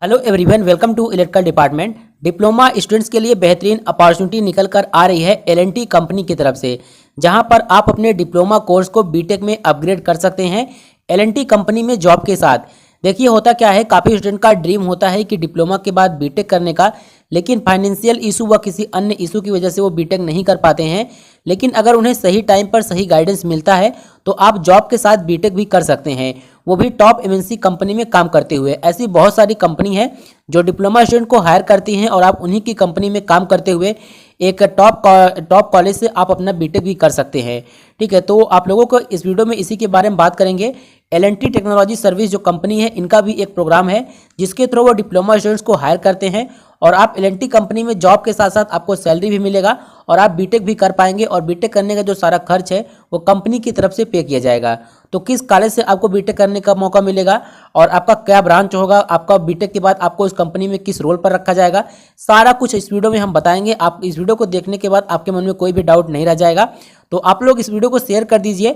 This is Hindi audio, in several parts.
Hello everyone, welcome to electrical department. Diploma students के लिए बेहतरीन अपॉर्चुनिटी निकल कर आ रही है एल&टी कंपनी की तरफ से, जहां पर आप अपने डिप्लोमा कोर्स को बीटेक में अपग्रेड कर सकते हैं एल&टी कंपनी में जॉब के साथ। देखिए, होता क्या है, काफ़ी स्टूडेंट का ड्रीम होता है कि डिप्लोमा के बाद बीटेक करने का, लेकिन फाइनेंशियल इशू व किसी अन्य इशू की वजह से वो बीटेक नहीं कर पाते हैं। लेकिन अगर उन्हें सही टाइम पर सही गाइडेंस मिलता है तो आप जॉब के साथ बीटेक भी कर सकते हैं, वो भी टॉप एमएनसी कंपनी में काम करते हुए। ऐसी बहुत सारी कंपनी है जो डिप्लोमा स्टूडेंट को हायर करती हैं और आप उन्हीं की कंपनी में काम करते हुए एक टॉप कॉलेज से आप अपना बीटेक भी कर सकते हैं। ठीक है, तो आप लोगों को इस वीडियो में इसी के बारे में बात करेंगे। एल&टी टेक्नोलॉजी सर्विस जो कंपनी है, इनका भी एक प्रोग्राम है जिसके थ्रू वो डिप्लोमा स्टूडेंट्स को हायर करते हैं और आप एल&टी कंपनी में जॉब के साथ साथ आपको सैलरी भी मिलेगा और आप बीटेक भी कर पाएंगे और बीटेक करने का जो सारा खर्च है वो कंपनी की तरफ से पे किया जाएगा। तो किस कॉलेज से आपको बीटेक करने का मौका मिलेगा और आपका क्या ब्रांच होगा, आपका बीटेक के बाद आपको इस कंपनी में किस रोल पर रखा जाएगा, सारा कुछ इस वीडियो में हम बताएंगे। आप इस वीडियो को देखने के बाद आपके मन में कोई भी डाउट नहीं रह जाएगा। तो आप लोग इस वीडियो को शेयर कर दीजिए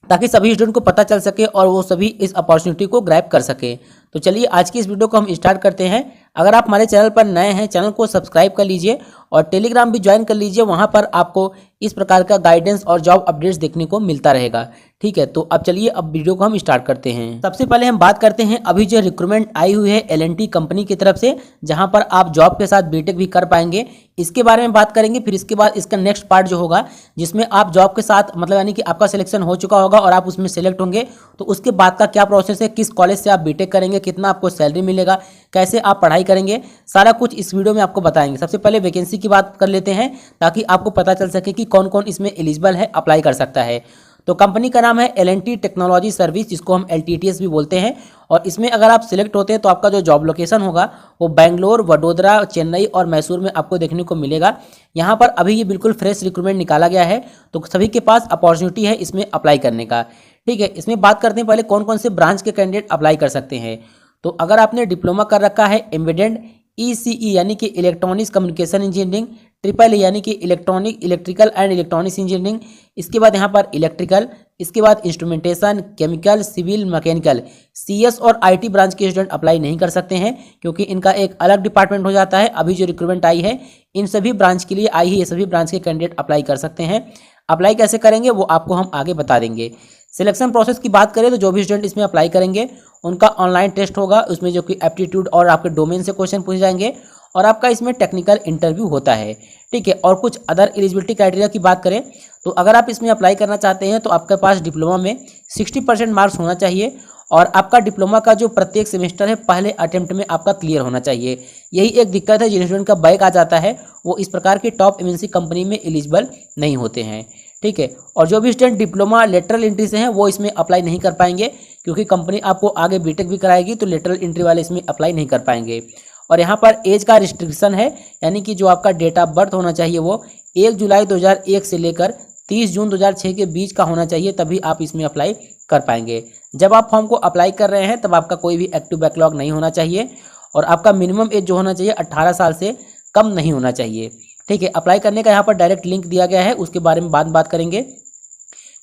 ताकि सभी स्टूडेंट को पता चल सके और वो सभी इस अपॉर्चुनिटी को ग्रैब कर सके। तो चलिए आज की इस वीडियो को हम स्टार्ट करते हैं। अगर आप हमारे चैनल पर नए हैं, चैनल को सब्सक्राइब कर लीजिए और टेलीग्राम भी ज्वाइन कर लीजिए। वहां पर आपको इस प्रकार का गाइडेंस और जॉब अपडेट्स देखने को मिलता रहेगा। ठीक है, तो अब चलिए अब वीडियो को हम स्टार्ट करते हैं। सबसे पहले हम बात करते हैं अभी जो रिक्रूटमेंट आई हुई है एल&टी कंपनी की तरफ से, जहां पर आप जॉब के साथ बीटेक भी कर पाएंगे, इसके बारे में बात करेंगे। फिर इसके बाद इसका नेक्स्ट पार्ट जो होगा जिसमें आप जॉब के साथ मतलब यानी कि आपका सिलेक्शन हो चुका होगा और आप उसमें सेलेक्ट होंगे, तो उसके बाद का क्या प्रोसेस है, किस कॉलेज से आप बीटेक करेंगे, कितना आपको सैलरी मिलेगा, कैसे आप पढ़ाई करेंगे, सारा कुछ इस वीडियो में आपको बताएंगे। सबसे पहले वैकेंसी की बात कर लेते हैं ताकि आपको पता चल सके कि कौन कौन इसमें एलिजिबल है, अप्लाई कर सकता है। तो कंपनी का नाम है एल&टी टेक्नोलॉजी सर्विस, जिसको हम एलटीटीएस भी बोलते हैं। और इसमें अगर आप सिलेक्ट होते हैं तो आपका जो जॉब लोकेशन होगा वो बेंगलोर, वडोदरा, चेन्नई और मैसूर में आपको देखने को मिलेगा। यहाँ पर अभी ये बिल्कुल फ्रेश रिक्रूटमेंट निकाला गया है, तो सभी के पास अपॉर्चुनिटी है इसमें अप्लाई करने का। ठीक है, इसमें बात करते हैं पहले कौन कौन से ब्रांच के कैंडिडेट अप्लाई कर सकते हैं। तो अगर आपने डिप्लोमा कर रखा है एम्बेडेड, ईसीई यानी कि electronics communication engineering, triple E यानी कि इलेक्ट्रिकल एंड इलेक्ट्रॉनिक्स इंजीनियरिंग, इसके बाद यहाँ पर इलेक्ट्रिकल, इसके बाद instrumentation, chemical, civil, mechanical, CS और आईटी ब्रांच के स्टूडेंट अप्लाई नहीं कर सकते हैं क्योंकि इनका एक अलग डिपार्टमेंट हो जाता है। अभी जो रिक्रूटमेंट आई है इन सभी ब्रांच के लिए आई है, ये सभी ब्रांच के कैंडिडेट अप्लाई कर सकते हैं। अप्लाई कैसे करेंगे वो आपको हम आगे बता देंगे। सिलेक्शन प्रोसेस की बात करें तो जो भी स्टूडेंट इसमें अप्लाई करेंगे उनका ऑनलाइन टेस्ट होगा, उसमें जो कि एप्टीट्यूड और आपके डोमेन से क्वेश्चन पूछे जाएंगे और आपका इसमें टेक्निकल इंटरव्यू होता है। ठीक है, और कुछ अदर एलिजिबिलिटी क्राइटेरिया की बात करें तो अगर आप इसमें अप्लाई करना चाहते हैं तो आपके पास डिप्लोमा में 60% मार्क्स होना चाहिए और आपका डिप्लोमा का जो प्रत्येक सेमेस्टर है पहले अटेम्प्ट में आपका क्लियर होना चाहिए। यही एक दिक्कत है, जिन स्टूडेंट का बैक आ जाता है वो इस प्रकार की टॉप एमएनसी कंपनी में एलिजिबल नहीं होते हैं। ठीक है, और जो भी स्टूडेंट डिप्लोमा लेटरल एंट्री से हैं वो इसमें अप्लाई नहीं कर पाएंगे क्योंकि कंपनी आपको आगे बीटेक भी कराएगी, तो लेटरल एंट्री वाले इसमें अप्लाई नहीं कर पाएंगे। और यहाँ पर एज का रिस्ट्रिक्शन है, यानी कि जो आपका डेट ऑफ बर्थ होना चाहिए वो 1 जुलाई 2001 से लेकर 30 जून 2006 के बीच का होना चाहिए, तभी आप इसमें अप्लाई कर पाएंगे। जब आप फॉर्म को अप्लाई कर रहे हैं तब आपका कोई भी एक्टिव बैकलॉग नहीं होना चाहिए और आपका मिनिमम एज जो होना चाहिए 18 साल से कम नहीं होना चाहिए। ठीक है, अप्लाई करने का यहाँ पर डायरेक्ट लिंक दिया गया है, उसके बारे में बात करेंगे।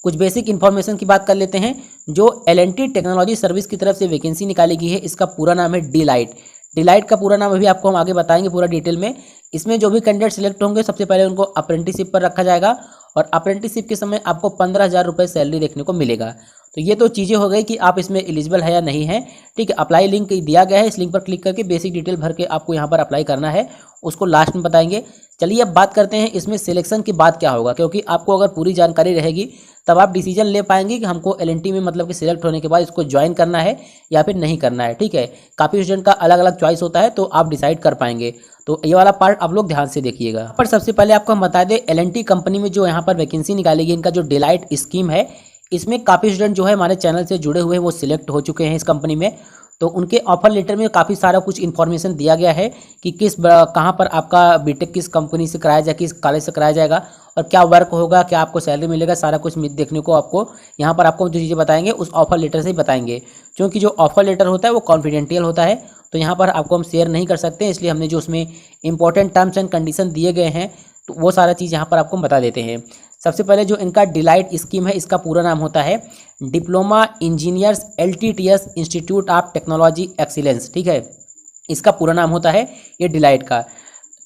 कुछ बेसिक इन्फॉर्मेशन की बात कर लेते हैं। जो एल&टी टेक्नोलॉजी सर्विस की तरफ से वैकेंसी निकाली गई है इसका पूरा नाम है डिलाइट का पूरा नाम अभी आपको हम आगे बताएंगे पूरा डिटेल में। इसमें जो भी कैंडिडेट सिलेक्ट होंगे सबसे पहले उनको अप्रेंटिसशिप पर रखा जाएगा और अप्रेंटिसशिप के समय आपको 15,000 रुपये सैलरी देखने को मिलेगा। तो ये तो चीज़ें हो गई कि आप इसमें एलिजिबल है या नहीं है। ठीक है, अप्लाई लिंक दिया गया है, इस लिंक पर क्लिक करके बेसिक डिटेल भर के आपको यहाँ पर अप्लाई करना है, उसको लास्ट में बताएंगे। चलिए अब बात करते हैं इसमें सिलेक्शन की बात क्या होगा, क्योंकि आपको अगर पूरी जानकारी रहेगी तब आप डिसीजन ले पाएंगे कि हमको एल&टी में मतलब कि सिलेक्ट होने के बाद इसको ज्वाइन करना है या फिर नहीं करना है। ठीक है, काफ़ी स्टूडेंट का अलग अलग चॉइस होता है, तो आप डिसाइड कर पाएंगे। तो ये वाला पार्ट आप लोग ध्यान से देखिएगा। पर सबसे पहले आपको हम बता दें एल&टी कंपनी में जो यहाँ पर वैकेंसी निकालेगी, इनका जो डिलाइट स्कीम है इसमें काफ़ी स्टूडेंट जो है हमारे चैनल से जुड़े हुए हैं वो सिलेक्ट हो चुके हैं इस कंपनी में। तो उनके ऑफर लेटर में काफ़ी सारा कुछ इन्फॉर्मेशन दिया गया है कि कहाँ पर आपका बीटेक किस कंपनी से कराया जाएगा, किस कॉलेज से कराया जाएगा और क्या वर्क होगा, क्या आपको सैलरी मिलेगा, सारा कुछ देखने को आपको यहाँ पर आपको जो चीज़ें बताएंगे उस ऑफर लेटर से ही बताएंगे। क्योंकि जो ऑफर लेटर होता है वो कॉन्फिडेंशियल होता है, तो यहाँ पर आपको हम शेयर नहीं कर सकते, इसलिए हमने जो उसमें इंपॉर्टेंट टर्म्स एंड कंडीशन दिए गए हैं तो वो सारा चीज़ यहाँ पर आपको बता देते हैं। सबसे पहले जो इनका डिलाइट स्कीम है इसका पूरा नाम होता है diploma engineers LTTS institute of technology excellence. ठीक है, इसका पूरा नाम होता है ये डिलाइट का।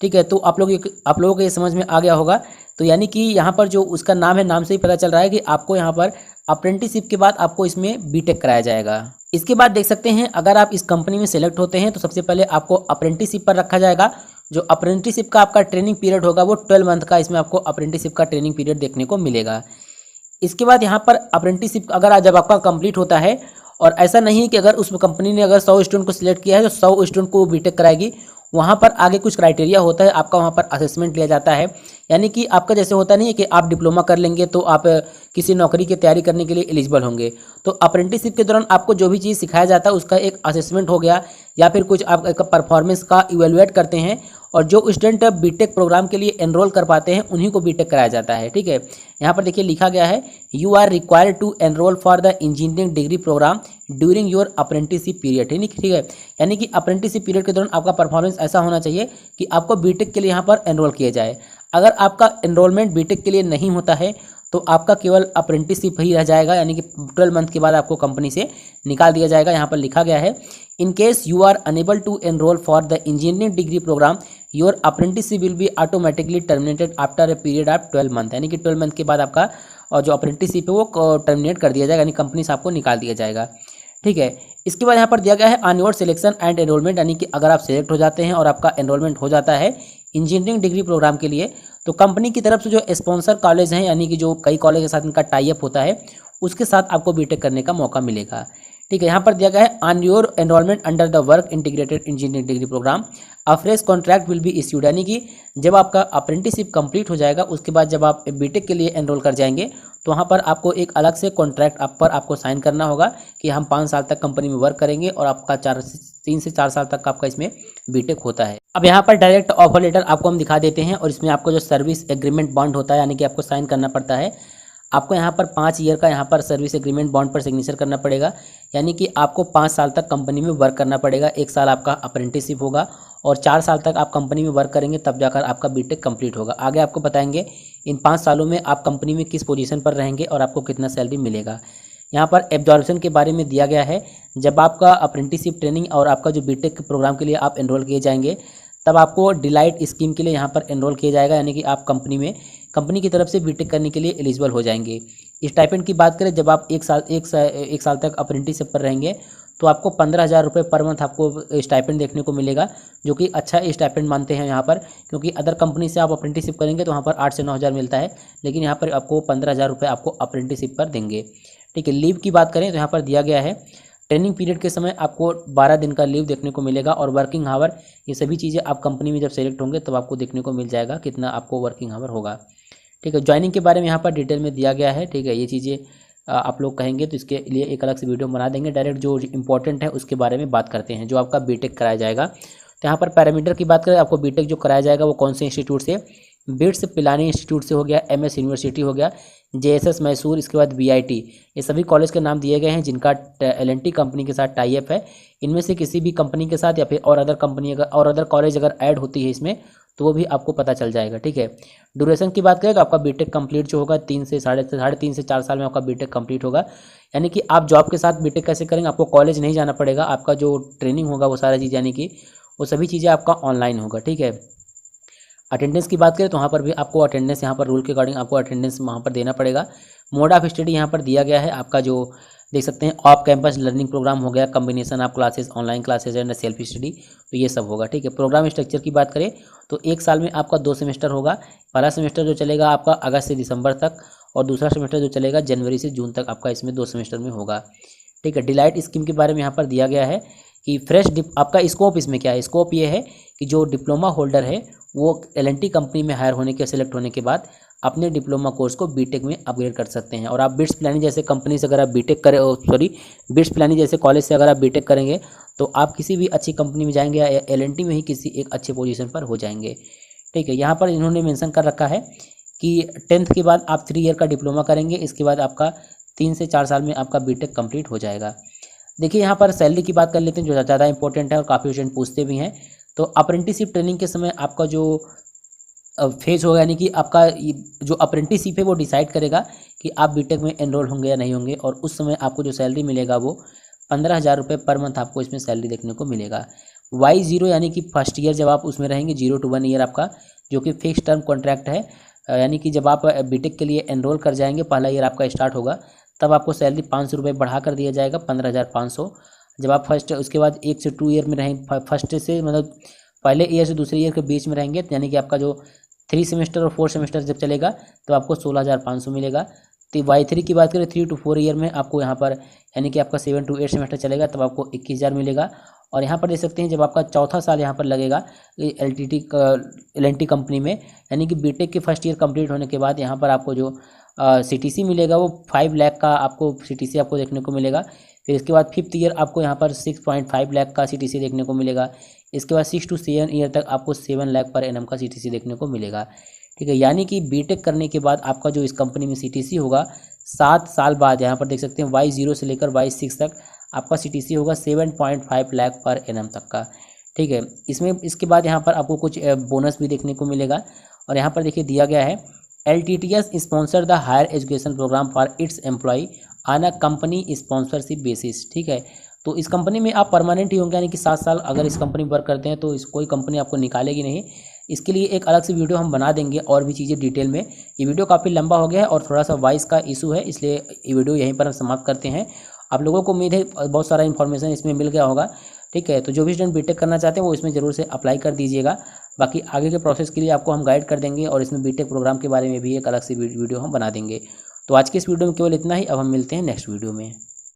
ठीक है, तो आप लोगों को ये समझ में आ गया होगा। तो यानी कि यहाँ पर जो उसका नाम है, नाम से ही पता चल रहा है कि आपको यहाँ पर अप्रेंटिसशिप के बाद आपको इसमें बीटेक कराया जाएगा। इसके बाद देख सकते हैं, अगर आप इस कंपनी में सेलेक्ट होते हैं तो सबसे पहले आपको अप्रेंटिसशिप पर रखा जाएगा। जो अप्रेंटिसशिप का आपका ट्रेनिंग पीरियड होगा वो 12 मंथ का इसमें आपको अप्रेंटिसशिप का ट्रेनिंग पीरियड देखने को मिलेगा। इसके बाद यहाँ पर अप्रेंटिसशिप अगर जब आपका कंप्लीट होता है, और ऐसा नहीं है कि अगर उस कंपनी ने अगर 100 स्टूडेंट को सिलेक्ट किया है तो 100 स्टूडेंट को बीटेक कराएगी। वहाँ पर आगे कुछ क्राइटेरिया होता है, आपका वहाँ पर असेसमेंट लिया जाता है। यानी कि आपका जैसे होता नहीं है कि आप डिप्लोमा कर लेंगे तो आप किसी नौकरी की तैयारी करने के लिए एलिजिबल होंगे। तो अप्रेंटिसशिप के दौरान आपको जो भी चीज़ सिखाया जाता है उसका एक असेसमेंट हो गया, या फिर कुछ आप एक परफॉर्मेंस का इवेलुएट करते हैं, और जो स्टूडेंट बीटेक प्रोग्राम के लिए एनरोल कर पाते हैं उन्हीं को बीटेक कराया जाता है। ठीक है, यहाँ पर देखिए लिखा गया है, you are required to enrol for the engineering degree programme during your apprenticeship period. ठीक है, यानी कि अप्रेंटिसशिप पीरियड के दौरान आपका परफॉर्मेंस ऐसा होना चाहिए कि आपको बीटेक के लिए यहाँ पर एनरोल किया जाए। अगर आपका एनरोलमेंट बीटेक के लिए नहीं होता है तो आपका केवल अप्रेंटिसशिप ही रह जाएगा, यानी कि 12 मंथ के बाद आपको कंपनी से निकाल दिया जाएगा। यहाँ पर लिखा गया है, in case you are unable to enrol for the engineering degree programme your apprenticeship will be automatically terminated after a period of 12 month. यानी कि 12 मंथ के बाद आपका और जो अप्रेंटिसशिप है वो टर्मिनेट कर दिया जाएगा, यानी कंपनी से आपको निकाल दिया जाएगा। ठीक है, इसके बाद यहाँ पर दिया गया है on your selection and enrolment, यानी कि अगर आप सिलेक्ट हो जाते हैं और आपका एनरोलमेंट हो जाता है इंजीनियरिंग डिग्री प्रोग्राम के लिए, तो कंपनी की तरफ से जो स्पॉन्सर कॉलेज हैं, यानी कि जो कई कॉलेज के साथ इनका टाई अप होता है, उसके साथ आपको बीटेक करने का मौका मिलेगा। ठीक है, यहाँ पर दिया गया है on your enrolment under the work integrated engineering degree programme a fresh contract will be issued. यानी कि जब आपका अप्रेंटिसशिप कंप्लीट हो जाएगा उसके बाद जब आप बीटेक के लिए एनरोल कर जाएंगे तो वहाँ पर आपको एक अलग से कॉन्ट्रैक्ट आप पर आपको साइन करना होगा कि हम 5 साल तक कंपनी में वर्क करेंगे, और आपका 3 से 4 साल तक आपका इसमें बीटेक होता है। अब यहाँ पर डायरेक्ट ऑफर लेटर आपको हम दिखा देते हैं, और इसमें आपको जो सर्विस एग्रीमेंट बॉन्ड होता है, यानी कि आपको साइन करना पड़ता है। आपको यहाँ पर 5 ईयर का यहाँ पर सर्विस एग्रीमेंट बॉन्ड पर सिग्नेचर करना पड़ेगा, यानी कि आपको 5 साल तक कंपनी में वर्क करना पड़ेगा। 1 साल आपका अप्रेंटिसशिप होगा और 4 साल तक आप कंपनी में वर्क करेंगे, तब जाकर आपका बीटेक कंप्लीट होगा। आगे आपको बताएंगे इन 5 सालों में आप कंपनी में किस पोजीशन पर रहेंगे और आपको कितना सैलरी मिलेगा। यहाँ पर एब्जॉर्प्शन के बारे में दिया गया है, जब आपका अप्रेंटिसशिप ट्रेनिंग और आपका जो बीटेक प्रोग्राम के लिए आप एनरोल किए जाएंगे तब आपको डिलाइट स्कीम के लिए यहाँ पर एनरोल किया जाएगा, यानी कि आप कंपनी की तरफ से बीटेक करने के लिए एलिजिबल हो जाएंगे। स्टाइपेंड की बात करें, जब आप एक साल तक अप्रेंटिसशिप पर रहेंगे तो आपको 15,000 रुपये पर मंथ आपको स्टाइपेंड देखने को मिलेगा, जो कि अच्छा स्टाइपेंड मानते हैं यहाँ पर, क्योंकि अदर कंपनी से आप अप्रेंटिसशिप करेंगे तो वहाँ पर 8 से 9,000 मिलता है, लेकिन यहाँ पर आपको 15,000 रुपये आपको अप्रेंटिसशिप पर देंगे। ठीक है, लीव की बात करें तो यहाँ पर दिया गया है, ट्रेनिंग पीरियड के समय आपको 12 दिन का लीव देखने को मिलेगा, और वर्किंग आवर ये सभी चीज़ें आप कंपनी में जब सेलेक्ट होंगे तब आपको देखने को मिल जाएगा कितना आपको वर्किंग आवर होगा। ठीक है, ज्वाइनिंग के बारे में यहाँ पर डिटेल में दिया गया है। ठीक है, ये चीज़ें आप लोग कहेंगे तो इसके लिए एक अलग से वीडियो बना देंगे। डायरेक्ट जो इंपॉर्टेंट है उसके बारे में बात करते हैं, जो आपका बीटेक कराया जाएगा। तो यहाँ पर पैरामीटर की बात करें, आपको बीटेक जो कराया जाएगा वो कौन से इंस्टीट्यूट से, बिट्स पिलानी इंस्टीट्यूट से हो गया, MS यूनिवर्सिटी हो गया, JSS मैसूर, इसके बाद VIT, ये सभी कॉलेज के नाम दिए गए हैं जिनका L&T कंपनी के साथ टाई अप है। इनमें से किसी भी कंपनी के साथ या फिर और अदर कंपनी और अदर कॉलेज अगर ऐड होती है इसमें तो वो भी आपको पता चल जाएगा। ठीक है, ड्यूरेशन की बात करें तो आपका बीटेक कंप्लीट जो होगा 3 से 3.5 से 4 साल में आपका बीटेक कंप्लीट होगा। यानी कि आप जॉब के साथ बीटेक कैसे करेंगे, आपको कॉलेज नहीं जाना पड़ेगा, आपका जो ट्रेनिंग होगा वो सारा चीज़, यानी कि वो सभी चीज़ें आपका ऑनलाइन होगा। ठीक है, अटेंडेंस की बात करें तो वहाँ पर भी आपको अटेंडेंस यहाँ पर रूल के अकॉर्डिंग आपको अटेंडेंस वहाँ पर देना पड़ेगा। मोड ऑफ स्टडी यहाँ पर दिया गया है, आपका जो देख सकते हैं ऑफ कैंपस लर्निंग प्रोग्राम हो गया, combination of classes, online classes and self study, तो ये सब होगा। ठीक है, प्रोग्राम स्ट्रक्चर की बात करें तो 1 साल में आपका 2 सेमेस्टर होगा। पहला सेमेस्टर जो चलेगा आपका अगस्त से दिसंबर तक, और दूसरा सेमेस्टर जो चलेगा जनवरी से जून तक आपका इसमें 2 सेमेस्टर में होगा। ठीक है, डिलाइट स्कीम के बारे में यहाँ पर दिया गया है कि आपका स्कोप इसमें क्या है, स्कोप ये है कि जो डिप्लोमा होल्डर है वो L&T कंपनी में हायर होने के सेलेक्ट होने के बाद अपने डिप्लोमा कोर्स को बीटेक में अपग्रेड कर सकते हैं। और आप बिट्स पिलानी जैसे कंपनी से अगर आप बीटेक करें, बिट्स पिलानी जैसे कॉलेज से अगर आप बीटेक करेंगे तो आप किसी भी अच्छी कंपनी में जाएंगे या L&T में ही किसी एक अच्छे पोजीशन पर हो जाएंगे। ठीक है, यहाँ पर इन्होंने मेंशन कर रखा है कि 10th के बाद आप 3 ईयर का डिप्लोमा करेंगे, इसके बाद आपका 3 से 4 साल में आपका बीटेक कंप्लीट हो जाएगा। देखिए यहाँ पर सैलरी की बात कर लेते हैं, जो ज़्यादा इंपॉर्टेंट है और काफ़ी स्टूडेंट पूछते भी हैं। तो अप्रेंटिसशिप ट्रेनिंग के समय आपका जो फेज होगा, यानी कि आपका जो अप्रेंटिसशिप है वो डिसाइड करेगा कि आप बीटेक में एनरोल होंगे या नहीं होंगे, और उस समय आपको जो सैलरी मिलेगा वो 15,000 रुपये पर मंथ आपको इसमें सैलरी देखने को मिलेगा। Y0 यानी कि फर्स्ट ईयर जब आप उसमें रहेंगे 0 to 1 ईयर आपका जो कि फिक्स टर्म कॉन्ट्रैक्ट है, यानी कि जब आप बीटेक के लिए एनरोल कर जाएंगे, पहला ईयर आपका स्टार्ट होगा, तब आपको सैलरी 500 रुपये बढ़ा कर दिया जाएगा 15,500। जब आप फर्स्ट उसके बाद 1 से 2 ईयर में रहेंगे, फर्स्ट से मतलब पहले ईयर से दूसरे ईयर के बीच में रहेंगे, यानी कि आपका जो 3 सेमेस्टर और 4 सेमेस्टर जब चलेगा तो आपको 16,500 मिलेगा। तो Y3 की बात करें 3 to 4 ईयर में आपको यहाँ पर यानी कि आपका 7 to 8 सेमेस्टर चलेगा तब आपको 21,000 मिलेगा। और यहाँ पर देख सकते हैं जब आपका चौथा साल यहाँ पर लगेगा LNT कंपनी में, यानी कि बीटेक के फर्स्ट ईयर कंप्लीट होने के बाद यहाँ पर आपको जो CTC मिलेगा वो 5 लाख का आपको CTC आपको देखने को मिलेगा। फिर इसके बाद 5th ईयर आपको यहाँ पर 6.5 लाख का CTC देखने को मिलेगा। इसके बाद 6 to 7 ईयर तक आपको 7 लाख पर एनम का CTC देखने को मिलेगा। ठीक है, यानी कि बीटेक करने के बाद आपका जो इस कंपनी में CTC होगा 7 साल बाद, यहाँ पर देख सकते हैं Y0 से लेकर Y6 तक आपका CTC होगा 7.5 लाख पर एनम तक का। ठीक है, इसमें इसके बाद यहाँ पर आपको कुछ बोनस भी देखने को मिलेगा। और यहाँ पर देखिए दिया गया है LTTS sponsor the higher education programme for its employ on a company sponsorship basis. ठीक है, तो इस कंपनी में आप परमानेंट ही होंगे, यानी कि 7 साल अगर इस कंपनी में वर्क करते हैं तो इस कोई कंपनी आपको निकालेगी नहीं। इसके लिए एक अलग से वीडियो हम बना देंगे और भी चीज़ें डिटेल में। ये वीडियो काफ़ी लंबा हो गया है और थोड़ा सा वॉइस का इशू है, इसलिए ये वीडियो यहीं पर हम समाप्त करते हैं। आप लोगों को उम्मीद है बहुत सारा इन्फॉर्मेशन इसमें मिल गया होगा। ठीक है, तो जो भी स्टूडेंट बीटेक करना चाहते हैं वो इसमें ज़रूर से अप्लाई कर दीजिएगा। बाकी आगे के प्रोसेस के लिए आपको हम गाइड कर देंगे और इसमें बीटेक प्रोग्राम के बारे में भी एक अलग से वीडियो हम बना देंगे। तो आज के इस वीडियो में केवल इतना ही, अब हम मिलते हैं नेक्स्ट वीडियो में।